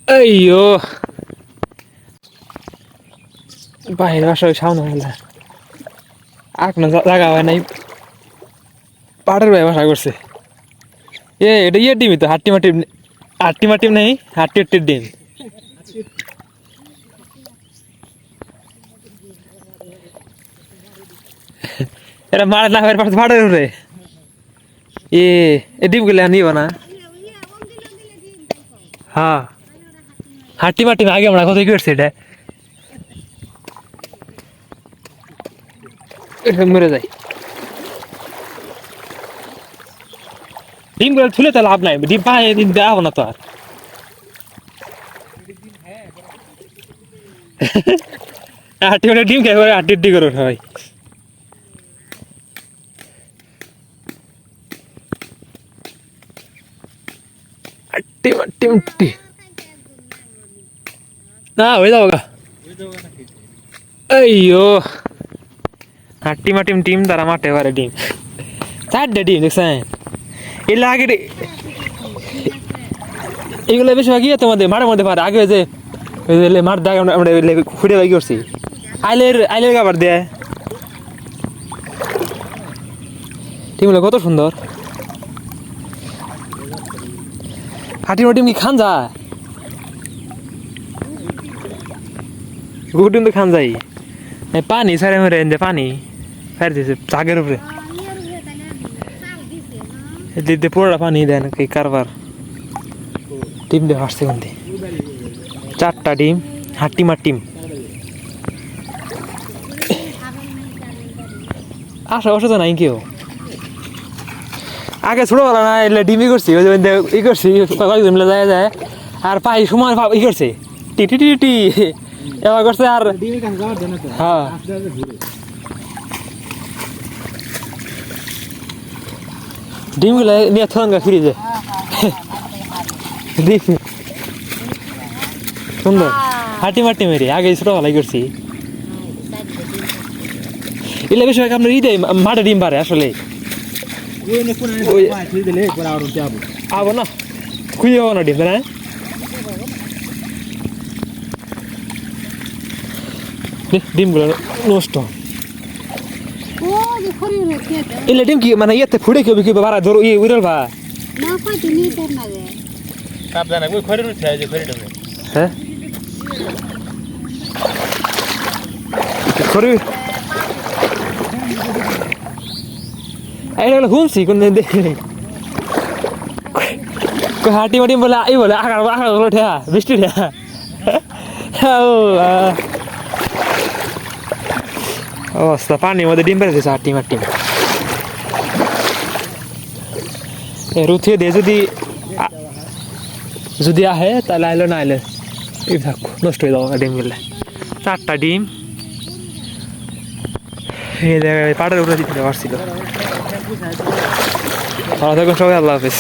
अय्यो बाहेर असं छान व्हायला आख ना जागा হয় নাই পাড়ের ব্যবসা করছে এটা ইয়ে ডিমই তো হাট্টিমাটিম নেই হাট্টির ডিম এটা মারে না হয়ে পাড়ের উপরে এ ডিম গুলো নিব না হ্যাঁ হাট্টিমাটিম আগে আমরা কোথায় করছি এটা মরে যায় ডিম গুলো তুলে তো লাভ নাই ডিম পায়ে ডিম দেওয়া না তো আর হাট্টি ডিম খেয়ে করে হাট্টি করে হয় হাট্টি না হয়ে যাবো গা अय्यो हाट्टिमाटिम टीम तारा माठे पारे टीम चारटे टीम देखছেন এর আগে এগুলো বেশিরভাগ কি তোমাদের মাঠের মধ্যে পারে আগে যে মাঠ দাগ আমরা খুঁড়ে বাই করছি আইলের খাবার দেয় টিমগুলো কত সুন্দর হাট্টিমাটিম কি খান যায় গুটিম তো খান যাই পানি সারে মেরে এনে পানি ফের দিছে চাগের উপরে দিতে পুরোটা পানি দেন কি কারবার টিম দিয়ে হাসছে কোনটি চারটা ডিম হাট্টিমাটিম আসা বসে তো নাই কেউ আগে ছোটবেলা না এলে ডিমই করছি ওই ই করছি কয়েকদিন মিলে যায় যায় আর পাই সময় ই করছে টি টি টি টি এবার করছে আর হ্যাঁ ডিমগুলো নিয়ে থঙ্গা ফিরে যায় ডিম সুন্দর হাট্টিমাটি মেরে আগে ছোটবেলায় করছি এলে বেশি আপনার ঈদে মাঠে ডিম পারে আসলে আবো না খুঁজে হবো না ডিম না ডিমগুলো নষ্ট এলে ডিম কি মানে ইয়েতে ফুড়ে কেউ কি বাড়া ধরো ই উড়াল ভা হ্যাঁ খড়ি এইগুলো শুনছি কোনদিন দেখি হাট্টিমাটিম বলে এই বলে আকার আকার গুলো ঠেয়া বৃষ্টি ঠেয়া অবস্থা পানির মধ্যে ডিম পেরেছে হাট্টিমাটিম রুথিয়ে দিয়ে যদি আহে তাহলে আইলো না আইলে এই থাক নষ্ট হয়ে যাবো ডিম গুলো চারটা ডিম এই জায়গায় পাড়ের উপরে দিতে পারছিল ভালো থাকুন সবাই আল্লাহ হাফিজ